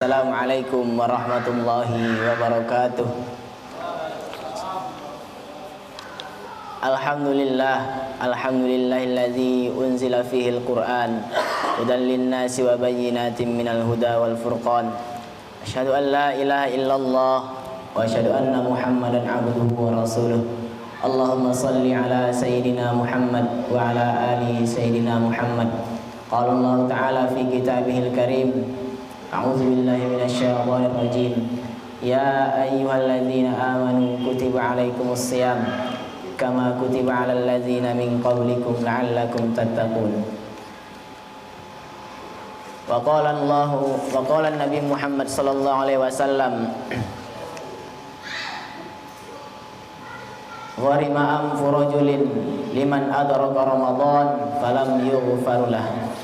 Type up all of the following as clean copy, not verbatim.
Assalamualaikum warahmatullahi wabarakatuh. Alhamdulillahilladzi unzila fihil Qur'an hudan linnasi wa bayyinatin minal huda wal furqan. Asyhadu an la ilaha illallah wa asyhadu anna Muhammadan abduhu wa rasuluh. Allahumma salli ala sayyidina Muhammad wa ala ali sayyidina Muhammad. Qala Allah ta'ala fi kitabihil karim. A'udzu billahi minasyaitonir rajim. Ya ayyuhalladzina amanu kutiba alaikumus shiyam kama kutiba alal ladzina min qablikum la'allakum tattaqun. Wa qala Nabi Muhammad sallallahu alaihi wasallam, gharima anfu rajulin liman adraka Ramadan falam yughfar lahu.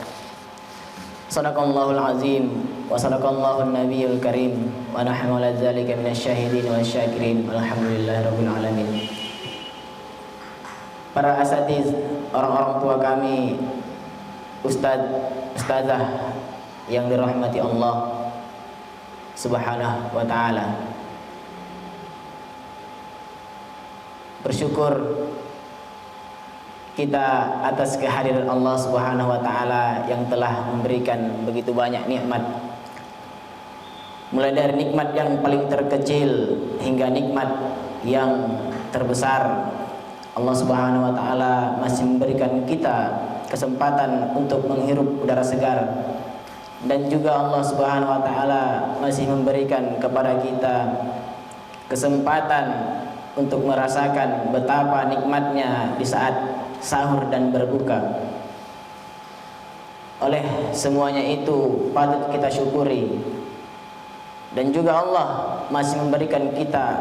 Sadaqallahul azim wa sadaqallahun nabiyyul karim wa nahnu ala dzalika minasyahidin wasyakirin walhamdulillahirabbil alamin. Para asatiz, orang-orang tua kami, ustazah yang dirahmati Allah Subhanahu wa taala. Bersyukur kita atas kehadiran Allah Subhanahu wa taala yang telah memberikan begitu banyak nikmat. Mulai dari nikmat yang paling terkecil hingga nikmat yang terbesar. Allah Subhanahu wa taala masih memberikan kita kesempatan untuk menghirup udara segar, dan juga Allah Subhanahu wa taala masih memberikan kepada kita kesempatan untuk merasakan betapa nikmatnya di saat sahur dan berbuka. Oleh semuanya itu patut kita syukuri. Dan juga Allah masih memberikan kita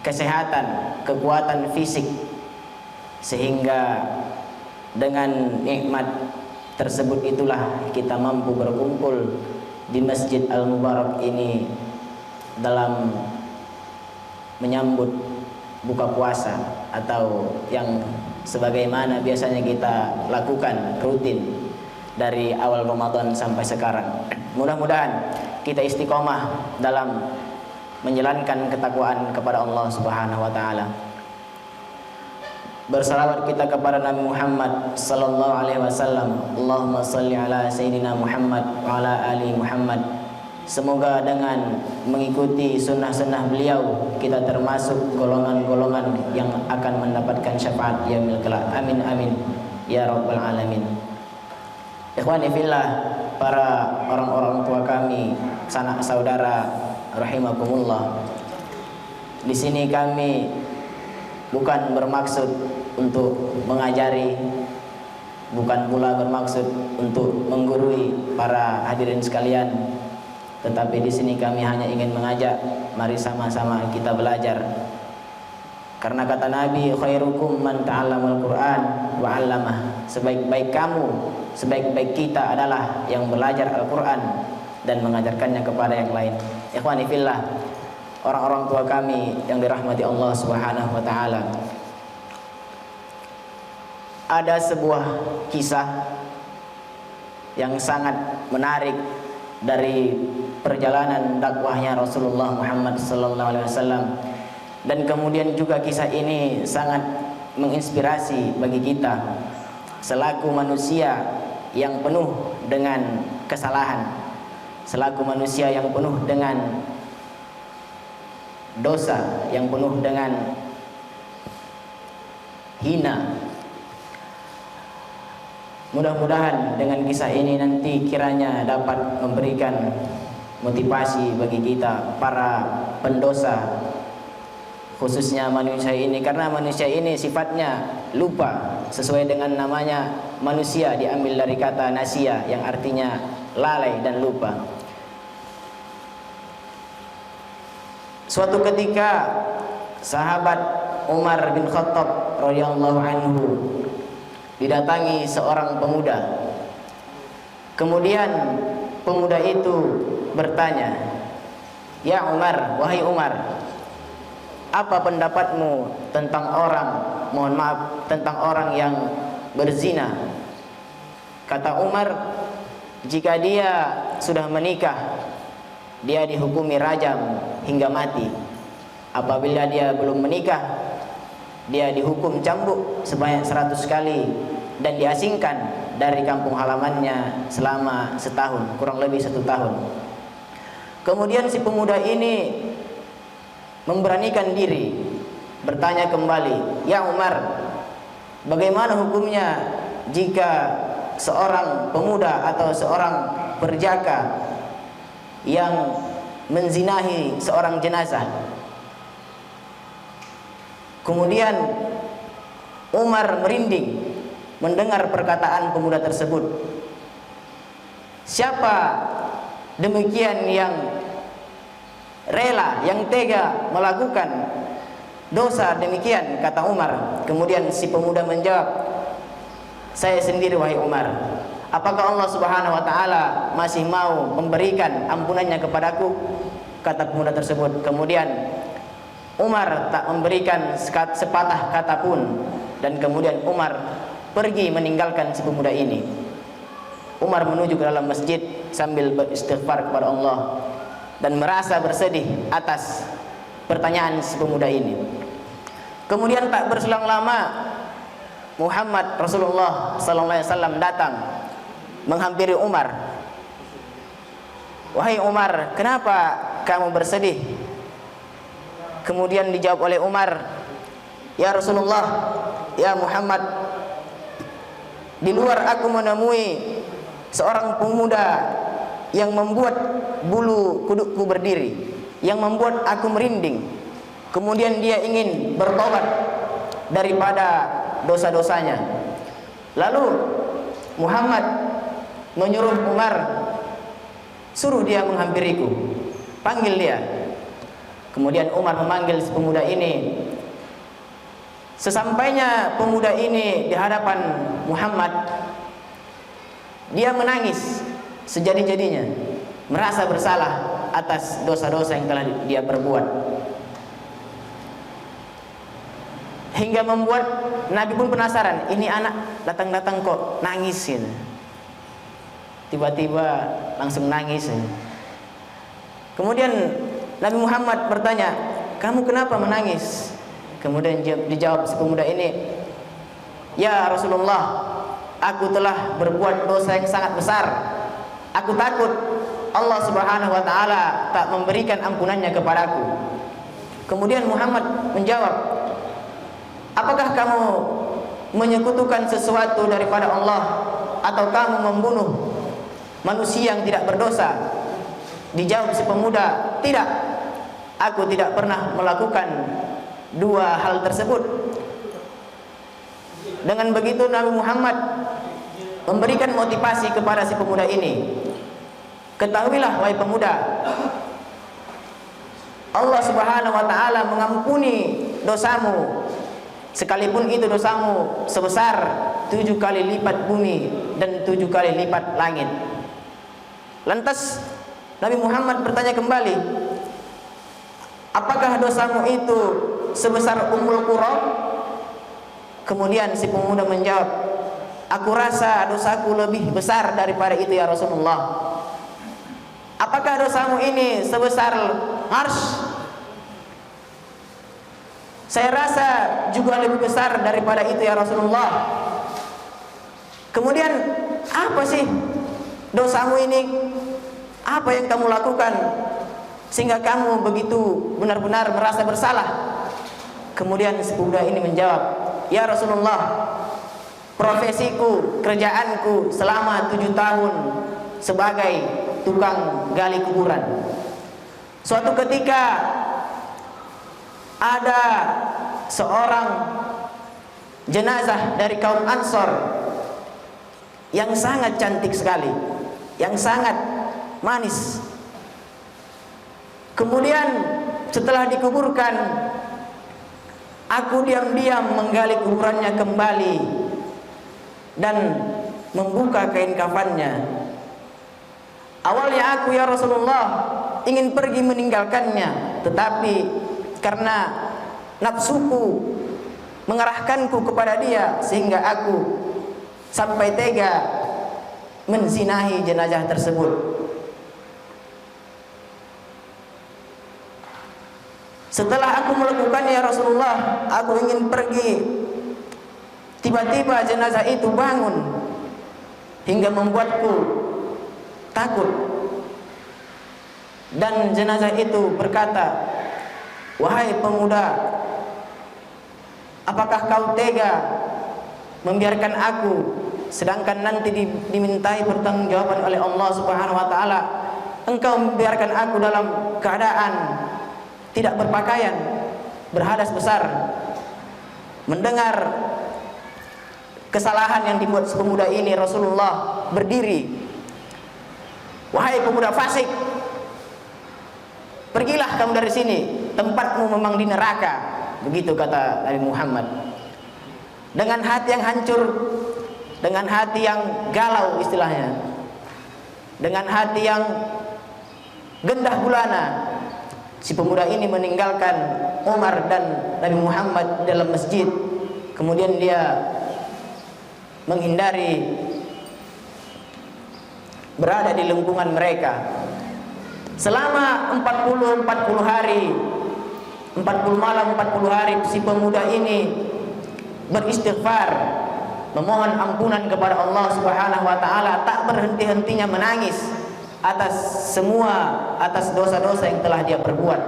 kesehatan, kekuatan fisik, sehingga dengan nikmat tersebut itulah kita mampu berkumpul di Masjid Al-Mubarak ini dalam menyambut buka puasa, atau yang sebagaimana biasanya kita lakukan rutin dari awal Ramadan sampai sekarang. Mudah-mudahan kita istiqomah dalam menjalankan ketakwaan kepada Allah Subhanahu wa taala. Bersalawat kita kepada Nabi Muhammad sallallahu alaihi wasallam. Allahumma shalli ala sayyidina Muhammad wa ala ali Muhammad. Semoga dengan mengikuti sunnah-sunnah beliau kita termasuk golongan-golongan yang akan mendapatkan syafaat yaumil kelak. Amin amin ya rabbal alamin. Ikhwani fillah, para orang-orang tua kami, sanak saudara rahimakumullah. Di sini kami bukan bermaksud untuk mengajari, bukan pula bermaksud untuk menggurui para hadirin sekalian. Tetapi di sini kami hanya ingin mengajak, mari sama-sama kita belajar. Karena kata Nabi, khairukum man ta'allamal Qur'an wa 'allamah. Sebaik-baik kamu, sebaik-baik kita adalah yang belajar Al-Qur'an dan mengajarkannya kepada yang lain. Ikhwani fillah, orang-orang tua kami yang dirahmati Allah Subhanahu wa taala. Ada sebuah kisah yang sangat menarik dari perjalanan dakwahnya Rasulullah Muhammad sallallahu alaihi wasallam, dan kemudian juga kisah ini sangat menginspirasi bagi kita selaku manusia yang penuh dengan kesalahan, selaku manusia yang penuh dengan dosa, yang penuh dengan hina. Mudah-mudahan dengan kisah ini nanti kiranya dapat memberikan motivasi bagi kita para pendosa, khususnya manusia ini, karena manusia ini sifatnya lupa. Sesuai dengan namanya, manusia diambil dari kata nasia yang artinya lalai dan lupa. Suatu ketika sahabat Umar bin Khattab radhiyallahu anhu didatangi seorang pemuda. Kemudian pemuda itu bertanya, "Ya Umar, wahai Umar, apa pendapatmu tentang tentang orang yang berzina?" Kata Umar, jika dia sudah menikah dia dihukumi rajam hingga mati. Apabila dia belum menikah, dia dihukum cambuk sebanyak 100 kali dan diasingkan dari kampung halamannya selama setahun, kurang lebih 1 tahun. Kemudian si pemuda ini memberanikan diri bertanya kembali, "Ya Umar, bagaimana hukumnya jika seorang pemuda atau seorang perjaka yang menzinahi seorang jenazah?" Kemudian Umar merinding mendengar perkataan pemuda tersebut. Siapa demikian yang rela, yang tega melakukan dosa demikian, kata Umar. Kemudian si pemuda menjawab, "Saya sendiri wahai Umar. Apakah Allah Subhanahu wa taala masih mau memberikan ampunannya kepadaku?" Kata pemuda tersebut. Kemudian Umar tak memberikan sepatah kata pun, dan kemudian Umar pergi meninggalkan si pemuda ini. Umar menuju ke dalam masjid sambil beristighfar kepada Allah dan merasa bersedih atas pertanyaan si pemuda ini. Kemudian tak berselang lama Muhammad Rasulullah SAW datang menghampiri Umar. "Wahai Umar, kenapa kamu bersedih?" Kemudian dijawab oleh Umar, "Ya Rasulullah, ya Muhammad, di luar aku menemui seorang pemuda yang membuat bulu kudukku berdiri, yang membuat aku merinding. Kemudian dia ingin bertobat daripada dosa-dosanya." Lalu Muhammad menyuruh Umar, "Suruh dia menghampiriku, panggil dia." Kemudian Umar memanggil si pemuda ini. Sesampainya pemuda ini di hadapan Muhammad, dia menangis sejadi-jadinya, merasa bersalah atas dosa-dosa yang telah dia perbuat, hingga membuat Nabi pun penasaran, ini anak datang-datang kok nangis gitu. Tiba-tiba langsung nangis. Kemudian Nabi Muhammad bertanya, "Kamu kenapa menangis?" Kemudian dijawab si pemuda ini, "Ya Rasulullah, aku telah berbuat dosa yang sangat besar. Aku takut Allah Subhanahu wa taala tak memberikan ampunannya kepadaku." Kemudian Muhammad menjawab, "Apakah kamu menyekutukan sesuatu daripada Allah, atau kamu membunuh manusia yang tidak berdosa?" Dijawab si pemuda, "Tidak, aku tidak pernah melakukan dua hal tersebut." Dengan begitu Nabi Muhammad memberikan motivasi kepada si pemuda ini. "Ketahuilah wahai pemuda, Allah Subhanahu wa taala mengampuni dosamu, sekalipun itu dosamu sebesar 7 kali lipat bumi dan 7 kali lipat langit." Lantas Nabi Muhammad bertanya kembali, "Apakah dosamu itu sebesar Ummul Qura?" Kemudian si pemuda menjawab, "Aku rasa dosaku lebih besar daripada itu ya Rasulullah." "Apakah dosamu ini sebesar Arsy?" "Saya rasa juga lebih besar daripada itu ya Rasulullah." Kemudian, "Apa sih dosamu ini? Apa yang kamu lakukan sehingga kamu begitu benar-benar merasa bersalah?" Kemudian si pemuda ini menjawab, "Ya Rasulullah, profesiku, kerjaanku selama 7 tahun sebagai tukang gali kuburan. Suatu ketika ada seorang jenazah dari kaum Ansor yang sangat cantik sekali, yang sangat manis. Kemudian setelah dikuburkan, aku diam-diam menggali kuburannya kembali dan membuka kain kafannya. Awalnya aku ya Rasulullah ingin pergi meninggalkannya, tetapi karena nafsuku mengarahkanku kepada dia sehingga aku sampai tega menzinahi jenazah tersebut. Setelah aku melakukannya ya Rasulullah, aku ingin pergi. Tiba-tiba jenazah itu bangun hingga membuatku takut. Dan jenazah itu berkata, "Wahai pemuda, apakah kau tega membiarkan aku sedangkan nanti dimintai pertanggungjawaban oleh Allah Subhanahu wa taala? Engkau membiarkan aku dalam keadaan tidak berpakaian, berhadas besar." Mendengar kesalahan yang dibuat pemuda ini, Rasulullah berdiri. "Wahai pemuda fasik, pergilah kamu dari sini, tempatmu memang di neraka." Begitu kata Nabi Muhammad. Dengan hati yang hancur, dengan hati yang galau istilahnya, dengan hati yang gendah gulana, si pemuda ini meninggalkan Umar dan Nabi Muhammad dalam masjid. Kemudian dia menghindari berada di lingkungan mereka. Selama 40 hari, 40 malam 40 hari, si pemuda ini beristighfar, memohon ampunan kepada Allah Subhanahu wa taala, tak berhenti-hentinya menangis atas dosa-dosa yang telah dia perbuat.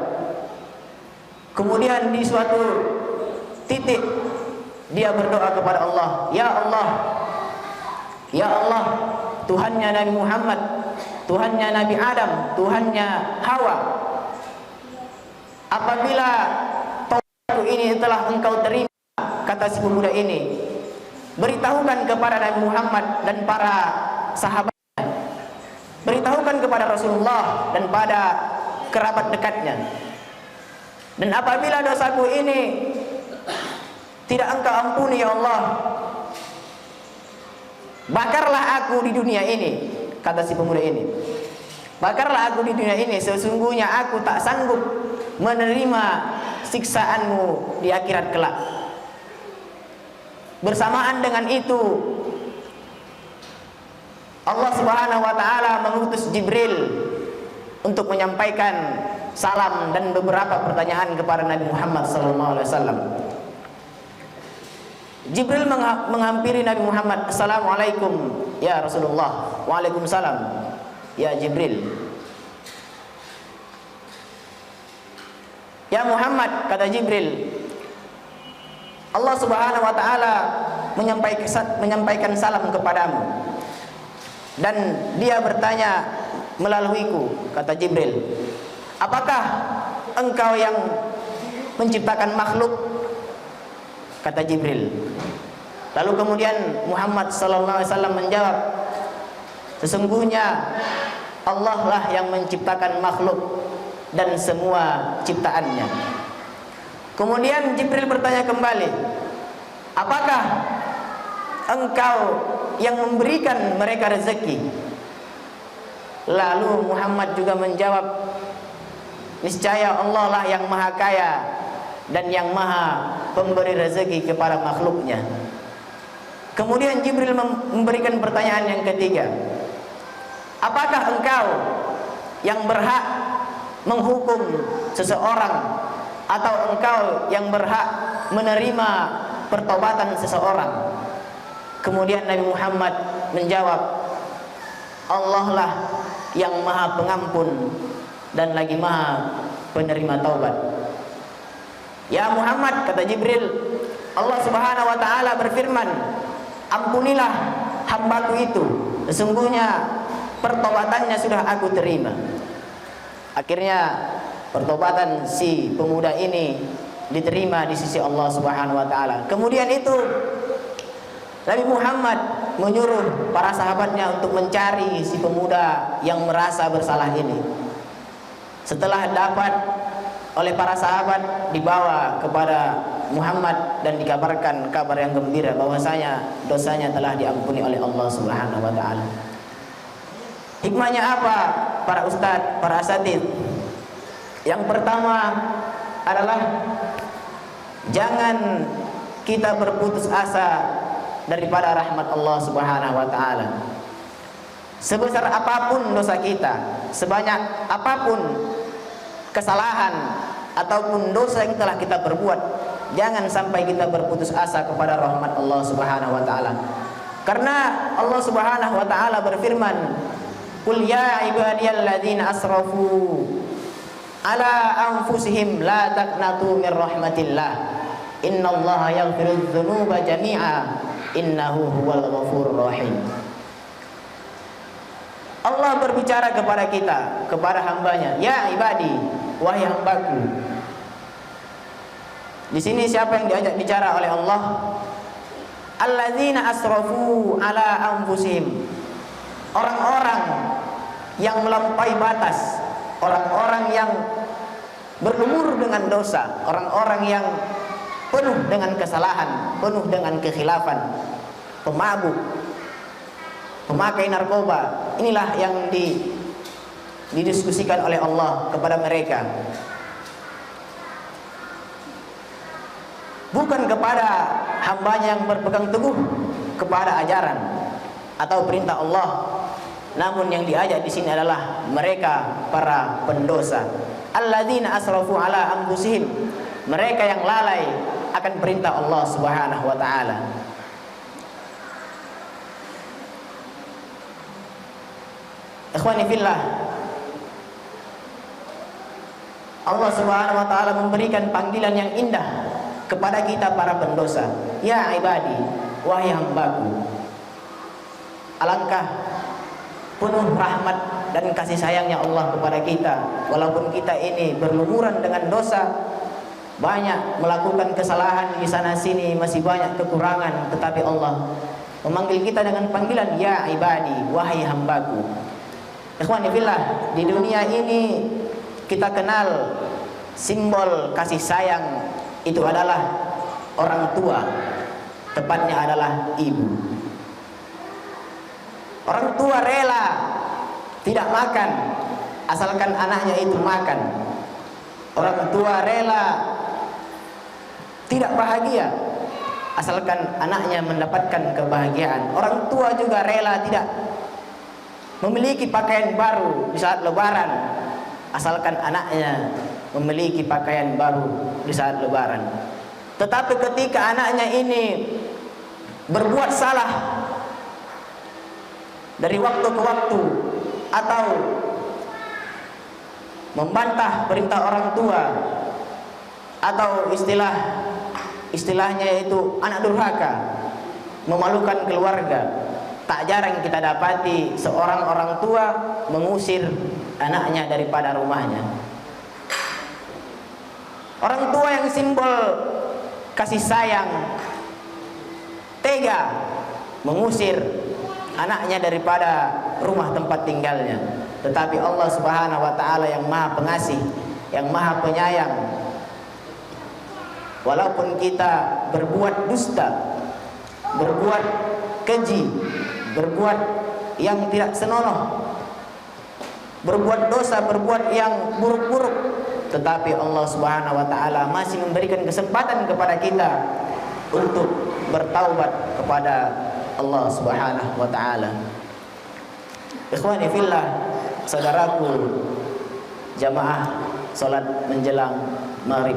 Kemudian di suatu titik dia berdoa kepada Allah, "Ya Allah, ya Allah, Tuhannya Nabi Muhammad, Tuhannya Nabi Adam, Tuhannya Hawa, apabila taubatku ini telah Engkau terima," kata si pemuda ini, "beritahukan kepada Nabi Muhammad dan para sahabatnya, beritahukan kepada Rasulullah dan pada kerabat dekatnya, dan apabila dosaku ini tidak Engkau ampuni ya Allah, bakarlah aku di dunia ini," kata si pemuda ini. "Bakarlah aku di dunia ini, sesungguhnya aku tak sanggup menerima siksaanmu di akhirat kelak." Bersamaan dengan itu, Allah Subhanahu wa taala mengutus Jibril untuk menyampaikan salam dan beberapa pertanyaan kepada Nabi Muhammad SAW. Jibril menghampiri Nabi Muhammad, "Assalamualaikum ya Rasulullah." "Waalaikumsalam ya Jibril." "Ya Muhammad," kata Jibril, "Allah Subhanahu wa taala menyampaikan salam kepadamu, dan dia bertanya melaluiku," kata Jibril, "apakah engkau yang menciptakan makhluk?" Kata Jibril. Lalu kemudian Muhammad sallallahu alaihi wasallam menjawab, "Sesungguhnya Allah lah yang menciptakan makhluk dan semua ciptaannya." Kemudian Jibril bertanya kembali, "Apakah engkau yang memberikan mereka rezeki?" Lalu Muhammad juga menjawab, "Niscaya Allah lah yang maha kaya dan yang maha pemberi rezeki kepada makhluknya." Kemudian Jibril memberikan pertanyaan yang ketiga, "Apakah engkau yang berhak menghukum seseorang, atau engkau yang berhak menerima pertobatan seseorang?" Kemudian Nabi Muhammad menjawab, "Allah lah yang maha pengampun dan lagi maha penerima taubat." "Ya Muhammad," kata Jibril, "Allah Subhanahu wa taala berfirman, ampunilah hambaku itu, sesungguhnya pertobatannya sudah aku terima." Akhirnya pertobatan si pemuda ini diterima di sisi Allah Subhanahu wa taala. Kemudian itu Nabi Muhammad menyuruh para sahabatnya untuk mencari si pemuda yang merasa bersalah ini. Setelah dapat oleh para sahabat, dibawa kepada Muhammad dan dikabarkan kabar yang gembira bahwasanya dosanya telah diampuni oleh Allah Subhanahu wa taala. Hikmahnya apa para ustadz, para asatidz? Yang pertama adalah jangan kita berputus asa daripada rahmat Allah Subhanahu wa taala. Sebesar apapun dosa kita, sebanyak apapun kesalahan ataupun dosa yang telah kita perbuat, jangan sampai kita berputus asa kepada rahmat Allah Subhanahu wa taala. Karena Allah Subhanahu wa taala berfirman, "Qul ya ibadiyalladzina asrafu ala anfusihim la taqnatu min rahmatillah. Innallaha yaghfirudz dzunuba jami'a. Innahu huwal ghafurur rahim." Allah berbicara kepada kita, kepada hambanya, "Ya ibadi, wahai hambaku." Di sini siapa yang diajak bicara oleh Allah? Alladzina asrafu ala anfusihim. Orang-orang yang melampaui batas, orang-orang yang berlumur dengan dosa, orang-orang yang penuh dengan kesalahan, penuh dengan kekhilafan, pemabuk, pemakai narkoba. Inilah yang didiskusikan oleh Allah kepada mereka. Bukan kepada hambanya yang berpegang teguh kepada ajaran atau perintah Allah, namun yang diajak di sini adalah mereka para pendosa. Alladzina asrafu ala anfusihim, mereka yang lalai akan perintah Allah Subhanahu wa taala. Ikhwani fillah, Allah Subhanahu wa taala memberikan panggilan yang indah kepada kita para pendosa. Ya ibadi, wahai hambaku. Alangkah penuh rahmat dan kasih sayangnya Allah kepada kita. Walaupun kita ini berlumuran dengan dosa, banyak melakukan kesalahan di sana sini, masih banyak kekurangan, tetapi Allah memanggil kita dengan panggilan ya ibadi, wahai hambaku. Ikhwani fillah, di dunia ini kita kenal simbol kasih sayang itu adalah orang tua, tepatnya adalah ibu. Orang tua rela tidak makan asalkan anaknya itu makan. Orang tua rela tidak bahagia asalkan anaknya mendapatkan kebahagiaan. Orang tua juga rela tidak memiliki pakaian baru di saat lebaran asalkan anaknya memiliki pakaian baru di saat lebaran. Tetapi ketika anaknya ini berbuat salah dari waktu ke waktu atau membantah perintah orang tua atau istilahnya itu anak durhaka, memalukan keluarga, tak jarang kita dapati seorang orang tua mengusir anaknya daripada rumahnya. Orang tua yang simbol kasih sayang tega mengusir anaknya daripada rumah tempat tinggalnya. Tetapi Allah Subhanahu wa taala yang Maha Pengasih, yang Maha Penyayang, walaupun kita berbuat dusta, berbuat keji, berbuat yang tidak senonoh, berbuat dosa, berbuat yang buruk-buruk, tetapi Allah Subhanahu wa taala masih memberikan kesempatan kepada kita untuk bertaubat kepada Allah Subhanahu wa taala. Ikhwani fillah, saudaraku jamaah salat menjelang maghrib.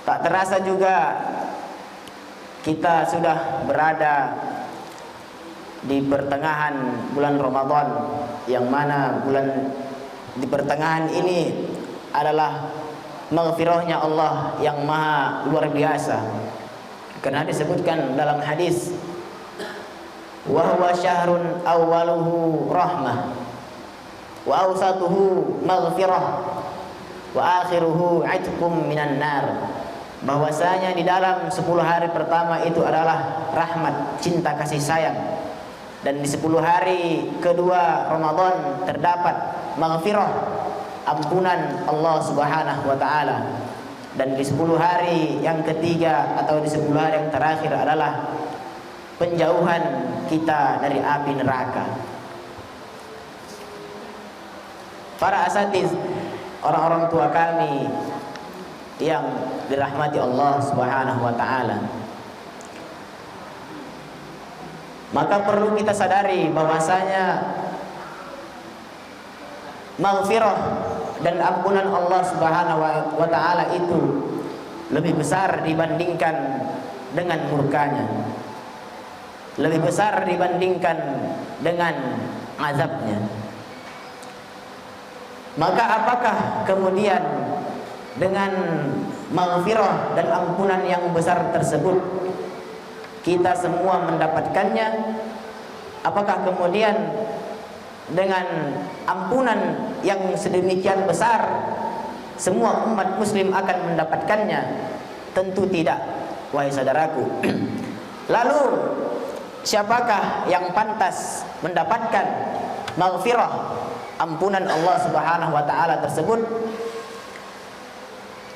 Tak terasa juga kita sudah berada di pertengahan bulan Ramadan, yang mana bulan di pertengahan ini adalah maghfirahnya Allah yang maha luar biasa. Karena disebutkan dalam hadis, wa huwa syahrun awwaluhu rahmah wa awsatuhu maghfirah wa akhiruhu itqum minan nar. Bahwasanya di dalam 10 hari pertama itu adalah rahmat, cinta kasih sayang, dan di 10 hari kedua Ramadan terdapat maghfirah, ampunan Allah Subhanahu wa taala. Dan di 10 hari yang ketiga atau di 10 hari yang terakhir adalah penjauhan kita dari api neraka. Para asatiz, orang-orang tua kami yang dirahmati Allah Subhanahu wa taala, maka perlu kita sadari bahwasanya maghfirah dan ampunan Allah Subhanahu wa taala itu lebih besar dibandingkan dengan murkanya, lebih besar dibandingkan dengan azabnya. Maka apakah kemudian dengan maghfirah dan ampunan yang besar tersebut kita semua mendapatkannya? Apakah kemudian dengan ampunan yang sedemikian besar semua umat muslim akan mendapatkannya? Tentu tidak, wahai saudaraku. Lalu siapakah yang pantas mendapatkan maghfirah, ampunan Allah Subhanahu wa taala tersebut?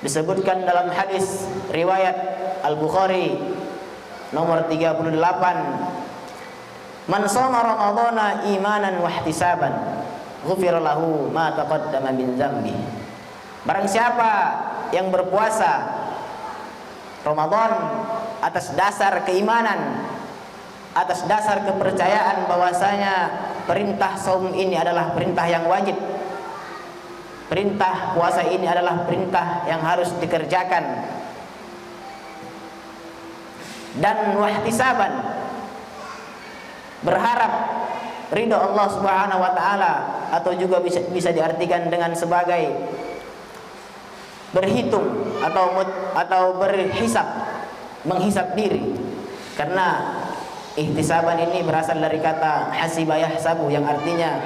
Disebutkan dalam hadis riwayat Al-Bukhari nomor 38, man shoma ramadhana imanan wa ihtisaban ghufira lahu ma taqaddama min dzambi. Barang siapa yang berpuasa Ramadan atas dasar keimanan, atas dasar kepercayaan bahwasanya perintah saum ini adalah perintah yang wajib, perintah puasa ini adalah perintah yang harus dikerjakan, dan wahtisaban, berharap ridha Allah Subhanahu wa taala, atau juga bisa diartikan dengan sebagai berhitung atau berhisab, menghisab diri. Karena ihtisaban ini berasal dari kata hasiba yahsabu yang artinya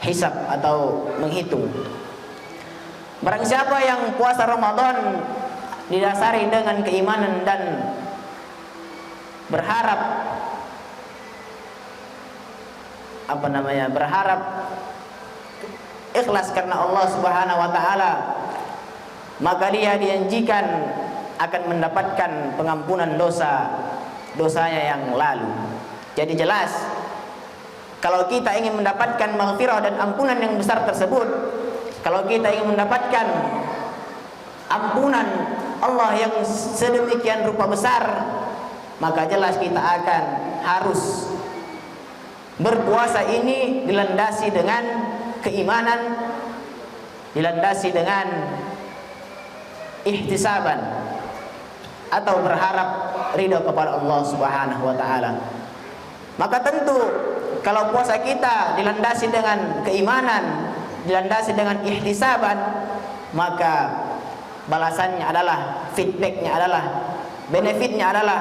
hisab atau menghitung. Barang siapa yang puasa Ramadan didasari dengan keimanan dan berharap berharap ikhlas karena Allah Subhanahu wa taala, maka dia dijanjikan akan mendapatkan pengampunan dosanya yang lalu. Jadi jelas, kalau kita ingin mendapatkan maghfirah dan ampunan yang besar tersebut, kalau kita ingin mendapatkan ampunan Allah yang sedemikian rupa besar, maka jelas kita akan harus berpuasa ini dilandasi dengan keimanan, dilandasi dengan ihtisaban atau berharap ridha kepada Allah Subhanahu wa taala. Maka tentu kalau puasa kita dilandasi dengan keimanan, dilandasi dengan ihtisaban, maka balasannya adalah, feedbacknya adalah, benefitnya adalah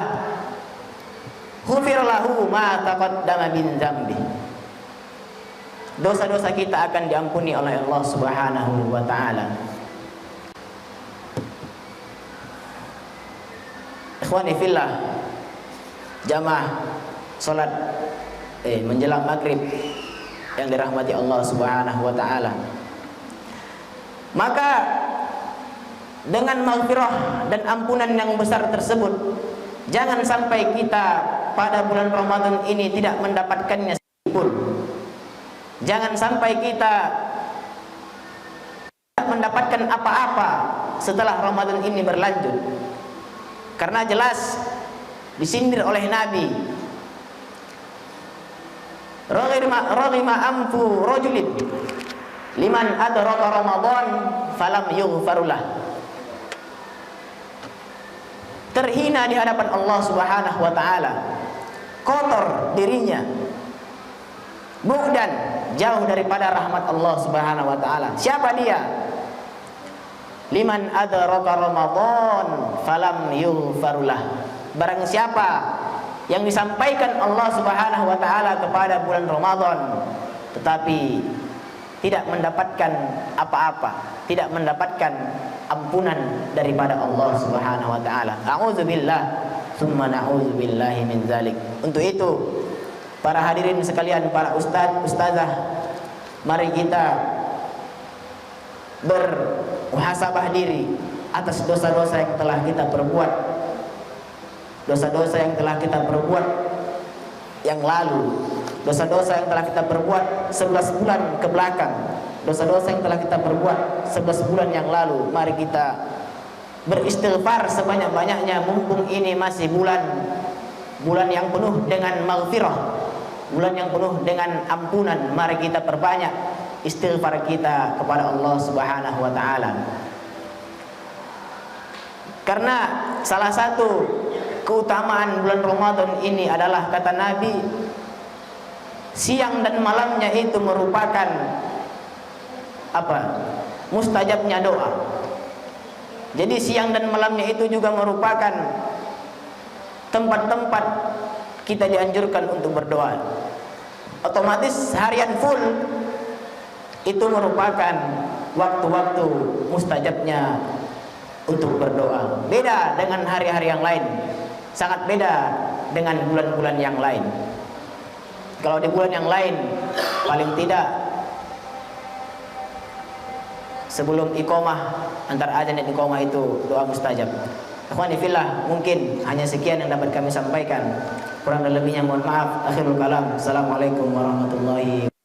ghufira lahu ma taqaddama min dzambi. Dosa-dosa kita akan diampuni oleh Allah Subhanahu wa taala. Ikhwani fillah, jamaah salat menjelang maghrib yang dirahmati Allah Subhanahu wa taala. Maka dengan maghfirah dan ampunan yang besar tersebut, jangan sampai kita pada bulan Ramadan ini tidak mendapatkannya sedikitpun. Jangan sampai kita tidak mendapatkan apa-apa setelah Ramadan ini berlanjut. Karena jelas disindir oleh Nabi, raghima anfu rajulin liman adraka Ramadan falam yughfarullah. Terhina di hadapan Allah Subhanahu wa taala, kotor dirinya, bu'dan, jauh daripada rahmat Allah Subhanahu wa taala. Siapa dia? Liman adraka Ramadan falam yughfarullah. Barang siapa yang disampaikan Allah Subhanahu wa taala kepada bulan Ramadan tetapi tidak mendapatkan apa-apa, tidak mendapatkan ampunan daripada Allah Subhanahu wa taala. A'udzubillah tsumma na'udzubillahi min dzalik. Untuk itu, para hadirin sekalian, para ustazah, mari kita bermuhasabah diri atas dosa-dosa yang telah kita perbuat, dosa-dosa yang telah kita perbuat yang lalu, dosa-dosa yang telah kita perbuat 11 bulan ke belakang, dosa-dosa yang telah kita perbuat 11 bulan yang lalu. Mari kita beristighfar sebanyak-banyaknya, mumpung ini masih bulan yang penuh dengan maghfirah, bulan yang penuh dengan ampunan. Mari kita perbanyak istighfar kita kepada Allah Subhanahu wa taala. Karena salah satu keutamaan bulan Ramadan ini adalah, kata Nabi, siang dan malamnya itu merupakan apa? Mustajabnya doa. Jadi siang dan malamnya itu juga merupakan tempat-tempat kita dianjurkan untuk berdoa. Otomatis harian full itu merupakan waktu-waktu mustajabnya untuk berdoa. Beda dengan hari-hari yang lain, sangat beda dengan bulan-bulan yang lain. Kalau di bulan yang lain paling tidak sebelum iqamah, antara azan dan iqamah itu doa mustajab. Ikhwani fillah, mungkin hanya sekian yang dapat kami sampaikan. Kurang dan lebihnya mohon maaf. Akhirul kalam. Assalamualaikum warahmatullahi wabarakatuh.